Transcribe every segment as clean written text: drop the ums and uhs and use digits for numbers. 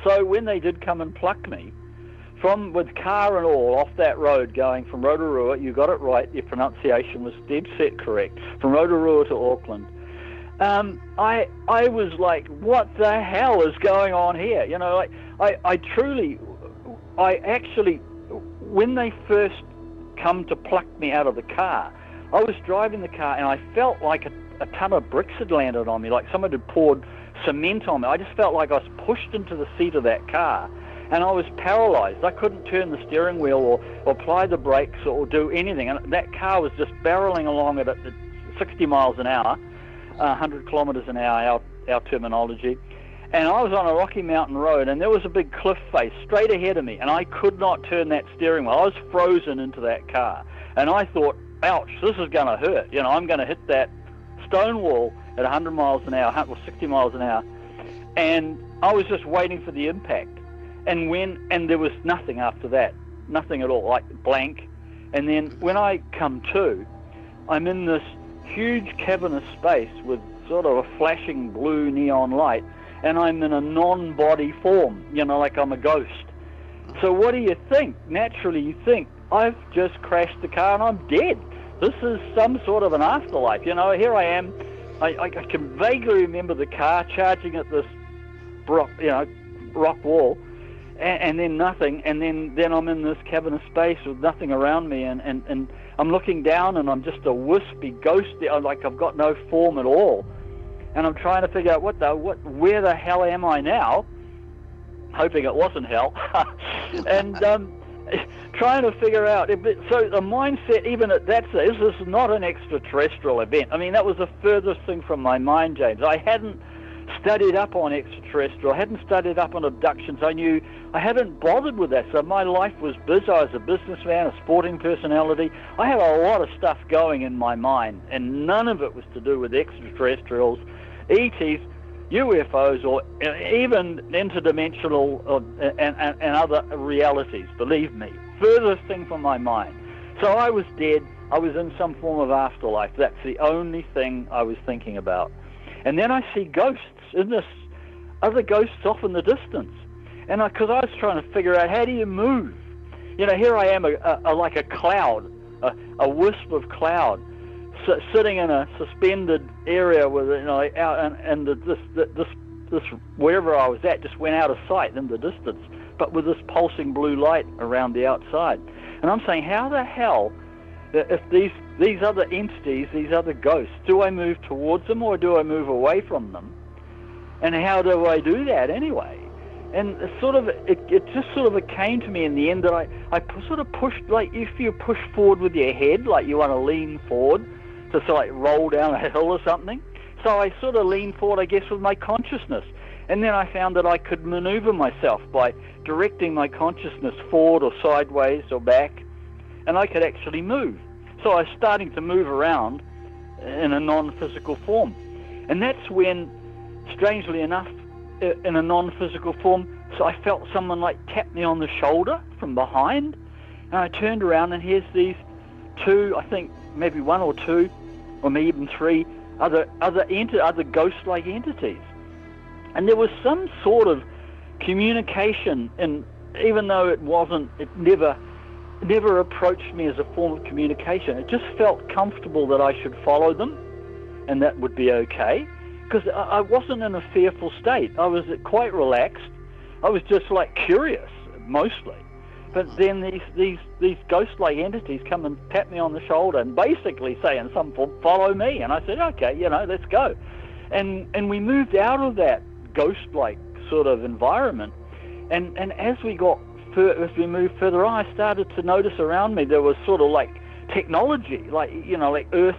So when they did come and pluck me, with car and all, off that road going from Rotorua, you got it right, your pronunciation was dead set correct, from Rotorua to Auckland, I was like, what the hell is going on here? You know, like, I actually, when they first come to pluck me out of the car, I was driving the car and I felt like a ton of bricks had landed on me, like someone had poured cement on me. I just felt like I was pushed into the seat of that car. And I was paralyzed. I couldn't turn the steering wheel or apply the brakes or do anything. And that car was just barreling along at 60 miles an hour, 100 kilometers an hour, our terminology. And I was on a Rocky Mountain road, and there was a big cliff face straight ahead of me, and I could not turn that steering wheel. I was frozen into that car. And I thought, ouch, this is going to hurt. You know, I'm going to hit that stone wall at 100 miles an hour, or 60 miles an hour. And I was just waiting for the impact. And there was nothing after that, nothing at all, like blank. And then when I come to, I'm in this huge cavernous space with sort of a flashing blue neon light, and I'm in a non-body form, you know, like I'm a ghost. So what do you think? Naturally, you think, I've just crashed the car and I'm dead. This is some sort of an afterlife, you know. Here I am. I can vaguely remember the car charging at this rock wall. And then nothing, and then I'm in this cavernous space with nothing around me, and I'm looking down, and I'm just a wispy ghost, like I've got no form at all, and I'm trying to figure out where the hell am I now, hoping it wasn't hell, and trying to figure out. So the mindset, even at that stage, this is not an extraterrestrial event. I mean, that was the furthest thing from my mind, James. I hadn't studied up on extraterrestrial, I hadn't studied up on abductions. I hadn't bothered with that. So my life was busy. I was a businessman, a sporting personality. I had a lot of stuff going in my mind, and none of it was to do with extraterrestrials, ETs, UFOs, or even interdimensional and other realities, believe me. Furthest thing from my mind. So I was dead. I was in some form of afterlife. That's the only thing I was thinking about. And then I see ghosts, in this other ghosts off in the distance. And because I was trying to figure out, how do you move? You know, here I am, like a cloud, a wisp of cloud, sitting in a suspended area with, you know, out, and this wherever I was at just went out of sight in the distance, but with this pulsing blue light around the outside. And I'm saying, how the hell, if these other entities, these other ghosts, do I move towards them or do I move away from them? And how do I do that anyway? And it just sort of came to me in the end that I sort of pushed, like if you push forward with your head, like you want to lean forward to sort of like roll down a hill or something. So I sort of leaned forward, I guess, with my consciousness. And then I found that I could maneuver myself by directing my consciousness forward or sideways or back, and I could actually move. So I was starting to move around in a non-physical form. And that's when, strangely enough, in a non-physical form, so I felt someone like tap me on the shoulder from behind, and I turned around, and here's these two, I think maybe one or two, or maybe even three other ghost-like entities. And there was some sort of communication, and even though it never approached me as a form of communication, it just felt comfortable that I should follow them, and that would be okay. Because I wasn't in a fearful state. I was quite relaxed. I was just like curious, mostly. But then these ghost-like entities come and tap me on the shoulder and basically say in some form, follow me. And I said, okay, let's go. And we moved out of that ghost-like sort of environment. And as we moved further on, I started to notice around me there was sort of like technology, like earth,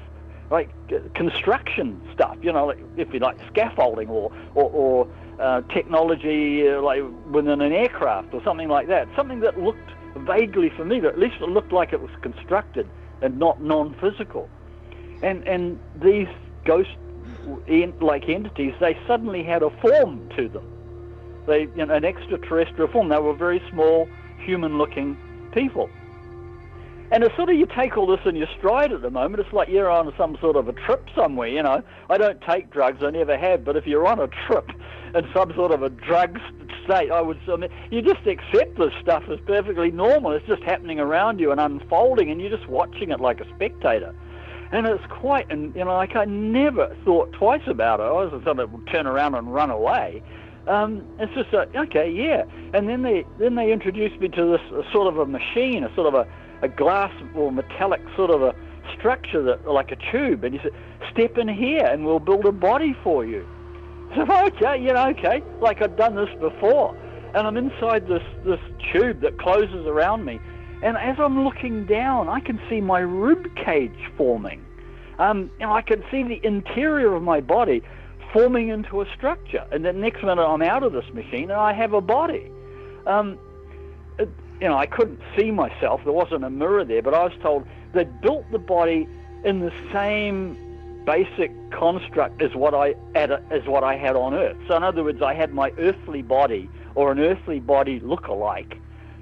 like construction stuff, like, if you like, scaffolding or technology like within an aircraft or something like that. Something that looked vaguely familiar. At least it looked like it was constructed and not non-physical. And these ghost-like entities, they suddenly had a form to them. They, an extraterrestrial form. They were very small, human-looking people. And it's sort of, you take all this in your stride at the moment. It's like you're on some sort of a trip somewhere, I don't take drugs, I never have, but if you're on a trip in some sort of a drug state, you just accept this stuff as perfectly normal. It's just happening around you and unfolding, and you're just watching it like a spectator. And it's quite, and like I never thought twice about it. I was sort of turn around and run away. It's just okay, yeah. And then they introduced me to this sort of a machine, a sort of a glass or metallic sort of a structure that like a tube, and you said, step in here and we'll build a body for you. So okay, okay, like I'd done this before, and I'm inside this tube that closes around me, and as I'm looking down, I can see my rib cage forming. I can see the interior of my body forming into a structure, and the next minute I'm out of this machine and I have a body. I couldn't see myself. There wasn't a mirror there, but I was told they'd built the body in the same basic construct as what I had on Earth. So in other words, I had my earthly body or an earthly body look-alike,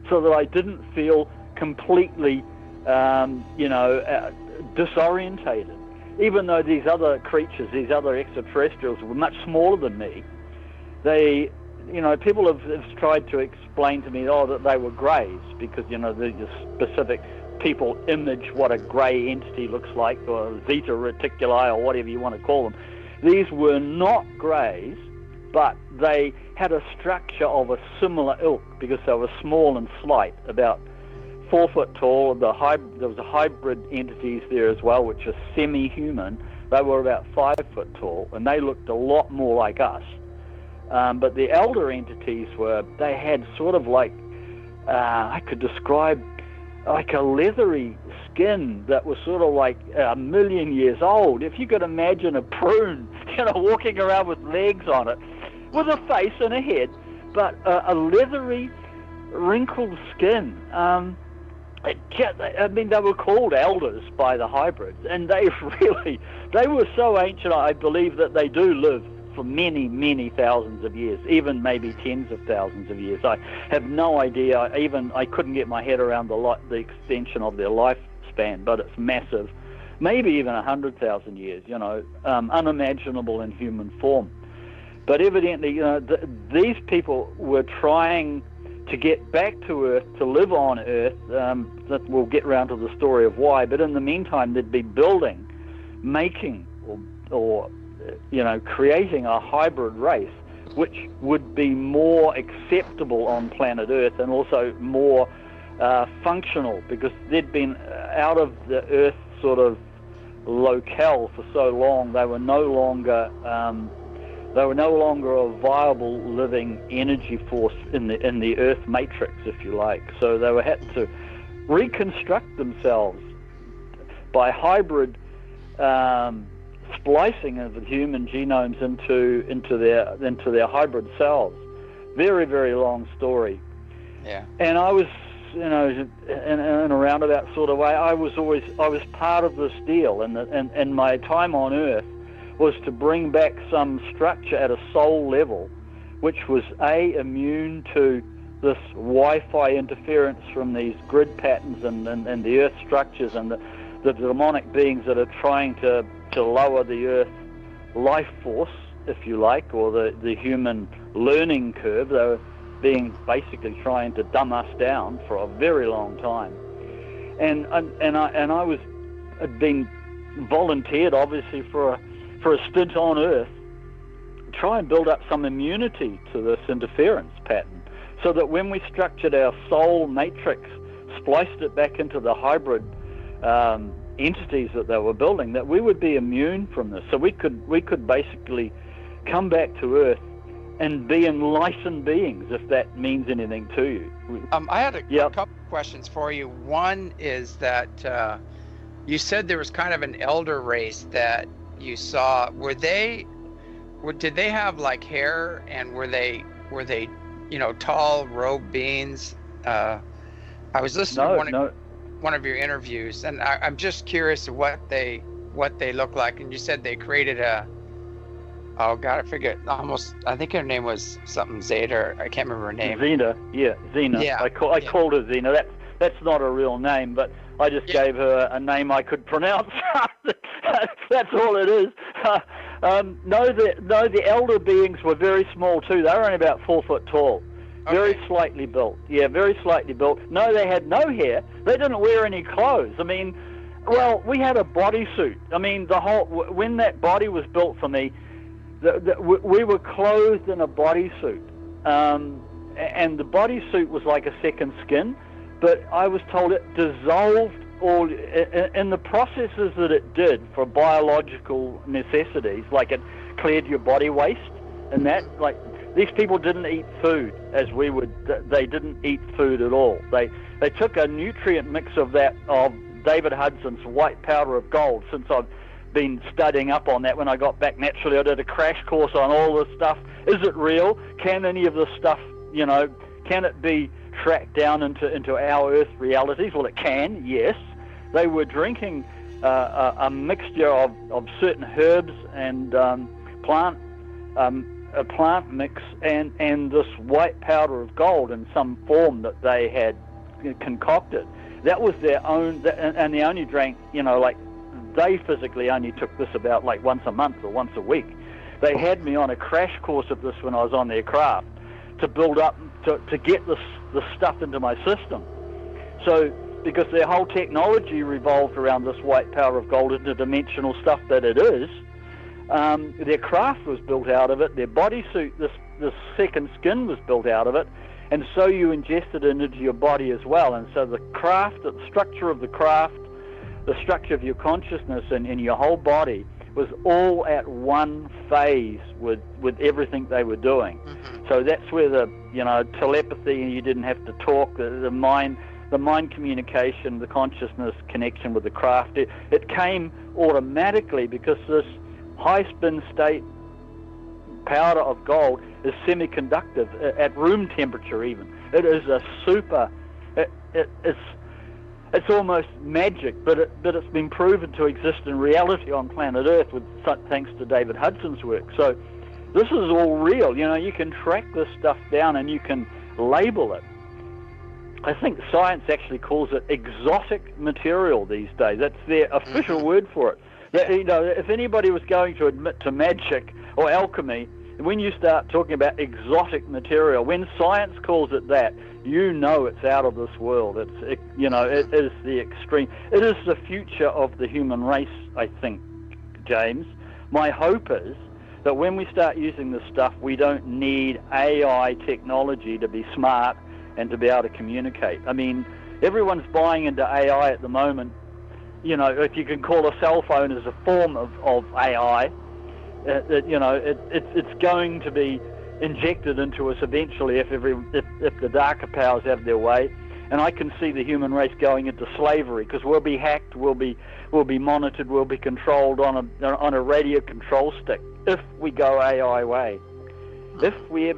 so that I didn't feel completely, disorientated. Even though these other creatures, these other extraterrestrials, were much smaller than me, they, people have tried to explain to me, that they were greys, because, the specific people image what a grey entity looks like, or zeta reticuli, or whatever you want to call them. These were not greys, but they had a structure of a similar ilk, because they were small and slight, about 4 foot tall. There was a hybrid entities there as well, which are semi-human. They were about 5 foot tall, and they looked a lot more like us. But the elder entities they had sort of like, I could describe like a leathery skin that was sort of like 1 million years old. If you could imagine a prune, walking around with legs on it, with a face and a head, but a leathery, wrinkled skin. They were called elders by the hybrids, and they were so ancient, I believe that they do live for many, many thousands of years, even maybe tens of thousands of years. I have no idea. I couldn't get my head around the extension of their lifespan, but it's massive. Maybe even 100,000 years, unimaginable in human form. But evidently, these people were trying to get back to Earth, to live on Earth. That we'll get round to the story of why. But in the meantime, they'd be building, making, or creating a hybrid race, which would be more acceptable on planet Earth and also more functional, because they'd been out of the Earth sort of locale for so long. They were no longer a viable living energy force in the Earth matrix, if you like. So they had to reconstruct themselves by hybrid splicing of the human genomes into their hybrid cells. Very, very long story. Yeah. And I was, in a roundabout sort of way, I was part of this deal, and my time on Earth was to bring back some structure at a soul level, which was immune to this Wi-Fi interference from these grid patterns and the Earth structures and the demonic beings that are trying to lower the Earth life force, if you like, or the human learning curve. They were basically trying to dumb us down for a very long time. And I had been volunteered, obviously, for a stint on Earth, try and build up some immunity to this interference pattern, so that when we structured our soul matrix, spliced it back into the hybrid entities that they were building, that we would be immune from this. So we could basically come back to Earth and be enlightened beings, if that means anything to you. I had a couple questions for you. One is that you said there was kind of an elder race that you saw. Did they have like hair, and were they tall robed beings? I was listening to one of your interviews, and I'm just curious what they look like. And you said they created I think her name was something Zeta. I can't remember her name. Xena. Yeah. I called her Xena. That's not a real name, but I just gave her a name I could pronounce. That's all it is. The elder beings were very small too. They were only about 4 foot tall. Very slightly built. Yeah, very slightly built. No, they had no hair. They didn't wear any clothes. I mean, well, we had a bodysuit. I mean, when that body was built for me, we were clothed in a bodysuit. And the bodysuit was like a second skin, but I was told it dissolved all in the processes that it did for biological necessities, like it cleared your body waste and that. Like, these people didn't eat food as we would. They didn't eat food at all. They took a nutrient mix of David Hudson's white powder of gold. Since I've been studying up on that, when I got back, naturally I did a crash course on all this stuff. Is it real? Can any of this stuff, can it be tracked down into our Earth realities? Well, it can, yes. They were drinking a mixture of certain herbs and a plant mix and this white powder of gold in some form that they had concocted. That was their own, and they only drank, they physically only took this about like once a month or once a week. They had me on a crash course of this when I was on their craft to build up, to get this stuff into my system. So, because their whole technology revolved around this white powder of gold, interdimensional stuff that it is, their craft was built out of it, their bodysuit, this second skin was built out of it, and so you ingested it into your body as well. And so the craft, the structure of the craft, the structure of your consciousness and your whole body was all at one phase with everything they were doing. Mm-hmm. So that's where the telepathy, and you didn't have to talk, the mind communication, the consciousness connection with the craft, it came automatically, because this high spin state powder of gold is semiconductive at room temperature. Even it is a super. It's almost magic, but it's been proven to exist in reality on planet Earth thanks to David Hudson's work. So this is all real. You can track this stuff down and you can label it. I think science actually calls it exotic material these days. That's their official word for it. If anybody was going to admit to magic or alchemy, when you start talking about exotic material, when science calls it that, it's out of this world. It is the extreme. It is the future of the human race, I think, James. My hope is that when we start using this stuff, we don't need AI technology to be smart and to be able to communicate. I mean, everyone's buying into AI at the moment. If you can call a cell phone as a form of AI, it's going to be injected into us eventually if the darker powers have their way. And I can see the human race going into slavery, because we'll be hacked, we'll be monitored, we'll be controlled on a radio control stick if we go AI way. If we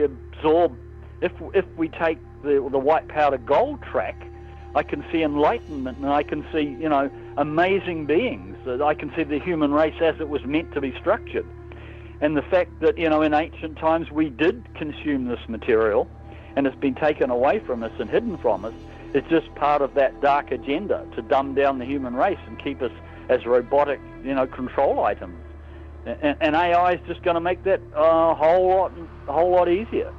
absorb, if we take the white powder gold track, I can see enlightenment, and I can see, amazing beings. I can see the human race as it was meant to be structured. And the fact that, in ancient times we did consume this material, and it's been taken away from us and hidden from us, it's just part of that dark agenda to dumb down the human race and keep us as robotic, control items. And AI is just going to make that a whole lot easier.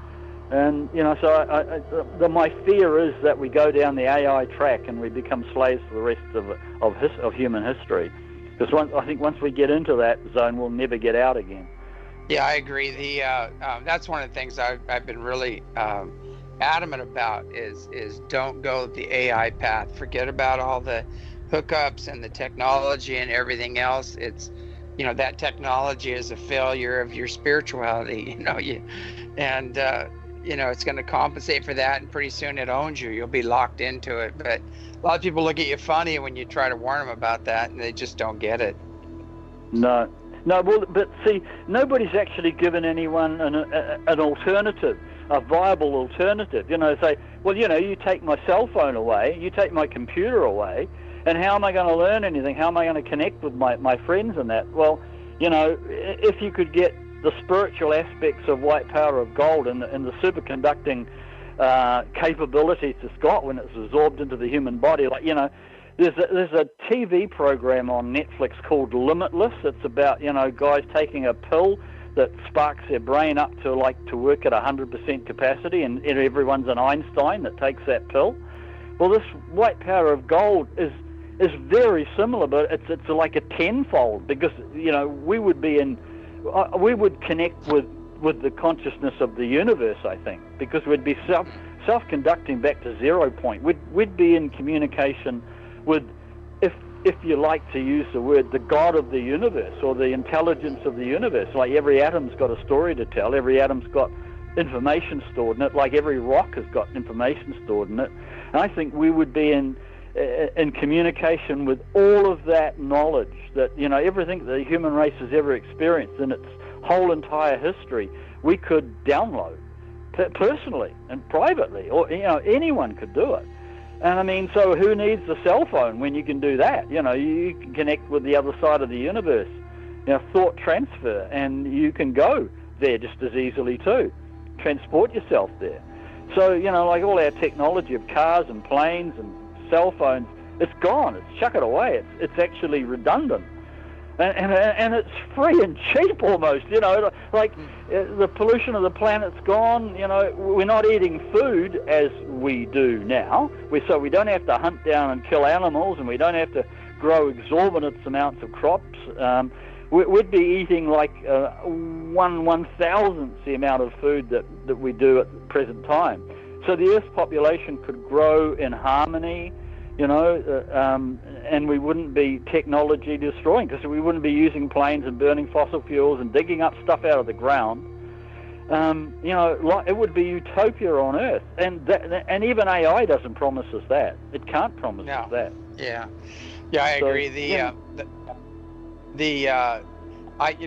And so my fear is that we go down the AI track and we become slaves for the rest of human history. Because I think once we get into that zone, we'll never get out again. Yeah, I agree. That's one of the things I've been really adamant about is don't go the AI path. Forget about all the hookups and the technology and everything else. It's that technology is a failure of your spirituality. It's going to compensate for that, and pretty soon it owns you. You'll be locked into it. But a lot of people look at you funny when you try to warn them about that, and they just don't get it. No. Well, but see, nobody's actually given anyone an alternative, a viable alternative. Say, well, you take my cell phone away, you take my computer away, and how am I going to learn anything? How am I going to connect with my friends and that? Well, if you could get the spiritual aspects of white powder of gold and the superconducting capabilities it's got when it's absorbed into the human body, there's a TV program on Netflix called Limitless. It's about guys taking a pill that sparks their brain up to work at 100% capacity, and everyone's an Einstein that takes that pill. Well, this white powder of gold is very similar, but it's like a tenfold, because we would connect with the consciousness of the universe, I think, because we'd be self-conducting back to 0 point. We'd be in communication with, if you like to use the word, the God of the universe, or the intelligence of the universe. Like every atom's got a story to tell, every atom's got information stored in it, like every rock has got information stored in it. And I think we would be in communication with all of that knowledge, that everything the human race has ever experienced in its whole entire history, we could download personally and privately, or anyone could do it. And I mean, so who needs a cell phone when you can do that? You can connect with the other side of the universe, thought transfer, and you can go there just as easily too, transport yourself there. So like all our technology of cars and planes and cell phones, it's gone. It's chuck it away. It's actually redundant, and it's free and cheap almost. The pollution of the planet's gone. We're not eating food as we do now. So we don't have to hunt down and kill animals, and we don't have to grow exorbitant amounts of crops. We'd be eating like 1/1000th the amount of food that we do at the present time. So the Earth's population could grow in harmony, and we wouldn't be technology destroying, because we wouldn't be using planes and burning fossil fuels and digging up stuff out of the ground. It would be utopia on Earth, and even AI doesn't promise us that. It can't promise us that. Yeah, I agree.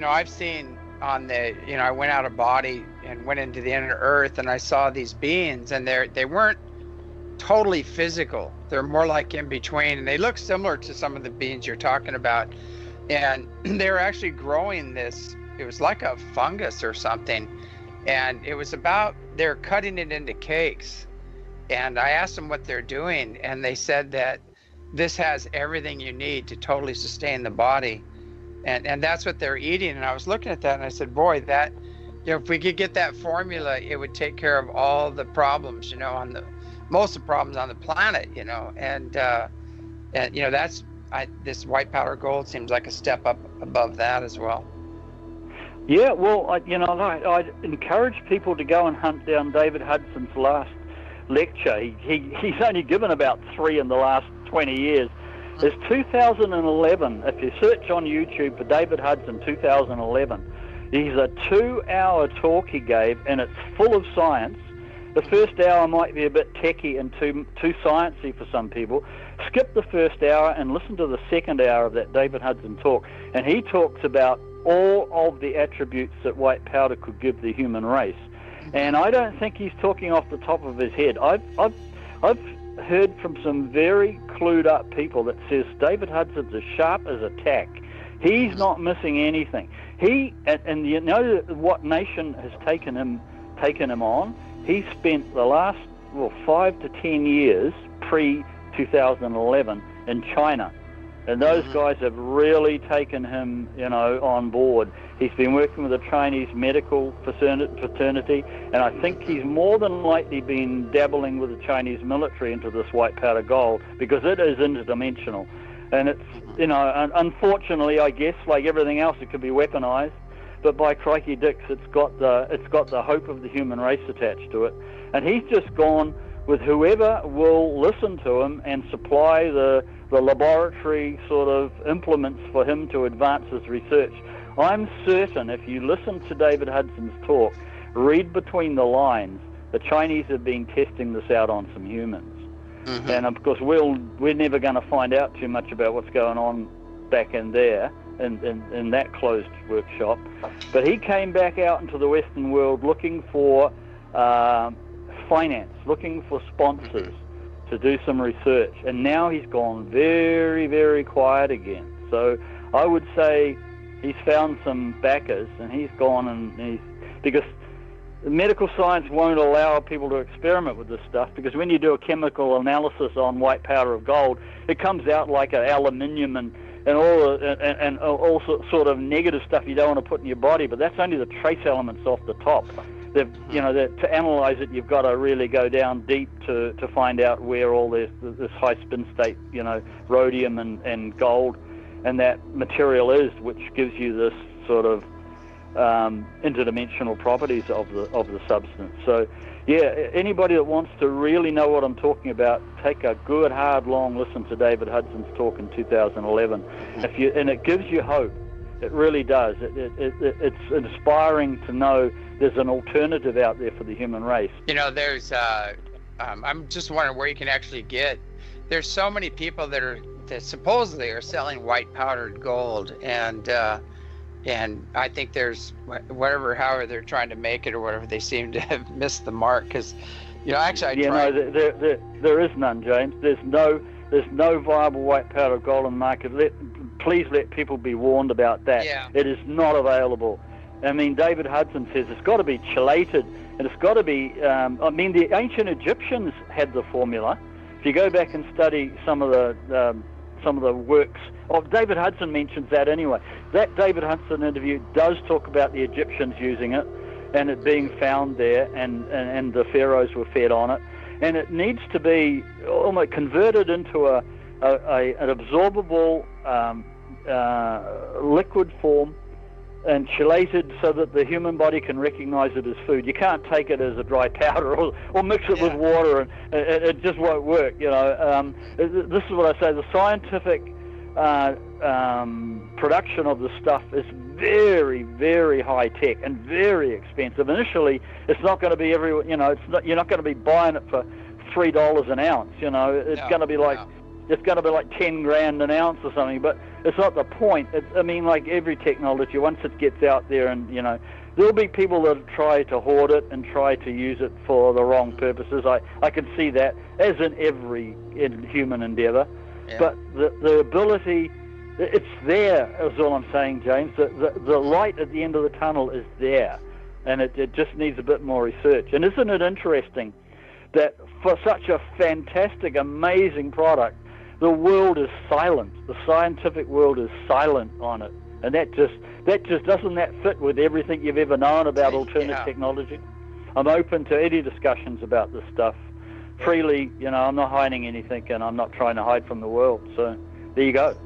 I've seen on the, I went out of body and went into the inner Earth, and I saw these beings, and they weren't totally physical. They're more like in between, and they look similar to some of the beings you're talking about. And they're actually growing this, it was like a fungus or something, and they're cutting it into cakes. And I asked them what they're doing, and they said that this has everything you need to totally sustain the body. And that's what they're eating. And I was looking at that, and I said, boy, that, if we could get that formula, it would take care of all the problems, most of the problems on the planet, and this white powder gold seems like a step up above that as well. Yeah, well, I'd encourage people to go and hunt down David Hudson's last lecture. He's only given about 3 in the last 20 years. There's 2011. If you search on YouTube for David Hudson 2011, he's a 2-hour talk he gave, and it's full of science. The first hour might be a bit techie and too sciencey for some people. Skip the first hour and listen to the second hour of that David Hudson talk, and he talks about all of the attributes that white powder could give the human race. And I don't think he's talking off the top of his head. I've heard from some very clued up people that says David Hudson's as sharp as a tack. He's not missing anything. And what nation has taken him on? He spent the last 5 to 10 years pre-2011 in China, and those guys have really taken him, on board. He's been working with the Chinese medical fraternity, and I think he's more than likely been dabbling with the Chinese military into this white powder gold, because it is interdimensional, and it's, unfortunately, I guess, like everything else, it could be weaponized. But by crikey dicks, it's got the hope of the human race attached to it, and he's just gone with whoever will listen to him and supply the laboratory sort of implements for him to advance his research. I'm certain if you listen to David Hudson's talk, read between the lines, the Chinese have been testing this out on some humans, and of course we're never going to find out too much about what's going on back in there. In that closed workshop, but he came back out into the Western world looking for finance, looking for sponsors to do some research, and now he's gone very, very quiet again. So I would say he's found some backers, and he's gone, because medical science won't allow people to experiment with this stuff, because when you do a chemical analysis on white powder of gold, it comes out like an aluminium and and all sort of negative stuff you don't want to put in your body, but that's only the trace elements off the top. To analyze it, you've got to really go down deep to find out where all this high spin state, rhodium and gold and that material is, which gives you this sort of interdimensional properties of the substance. So yeah, anybody that wants to really know what I'm talking about, take a good hard long listen to David Hudson's talk in 2011. And it gives you hope. It really does. It's inspiring to know there's an alternative out there for the human race. There's I'm just wondering where you can actually get. There's so many people that supposedly are selling white powdered gold, and I think there's however they're trying to make it or whatever, they seem to have missed the mark, because actually there is none, James. There's no viable white powdered gold in the market. Please let people be warned about that. Yeah. It is not available. I mean, David Hudson says it's got to be chelated, and it's got to be. The ancient Egyptians had the formula. If you go back and study some of the works of David Hudson, mentions that anyway. That David Hudson interview does talk about the Egyptians using it, and it being found there, and the pharaohs were fed on it, and it needs to be almost converted into an absorbable liquid form and chelated so that the human body can recognize it as food. You can't take it as a dry powder or mix it with water, and it just won't work. This is what I say: the scientific production of the stuff is very, very high tech and very expensive. Initially, it's not going to be everyone. You're not going to be buying it for $3 an ounce. It's going to be like. It's going to be like 10 grand an ounce or something, but it's not the point. Like every technology, once it gets out there, and there'll be people that try to hoard it and try to use it for the wrong purposes. I can see that, as in every human endeavor. Yeah. But the ability, it's there, is all I'm saying, James. The light at the end of the tunnel is there, and it just needs a bit more research. And isn't it interesting that for such a fantastic, amazing product, the world is silent. The scientific world is silent on it, and that just doesn't that fit with everything you've ever known about alternate technology? I'm open to any discussions about this stuff freely. I'm not hiding anything, and I'm not trying to hide from the world. So there you go.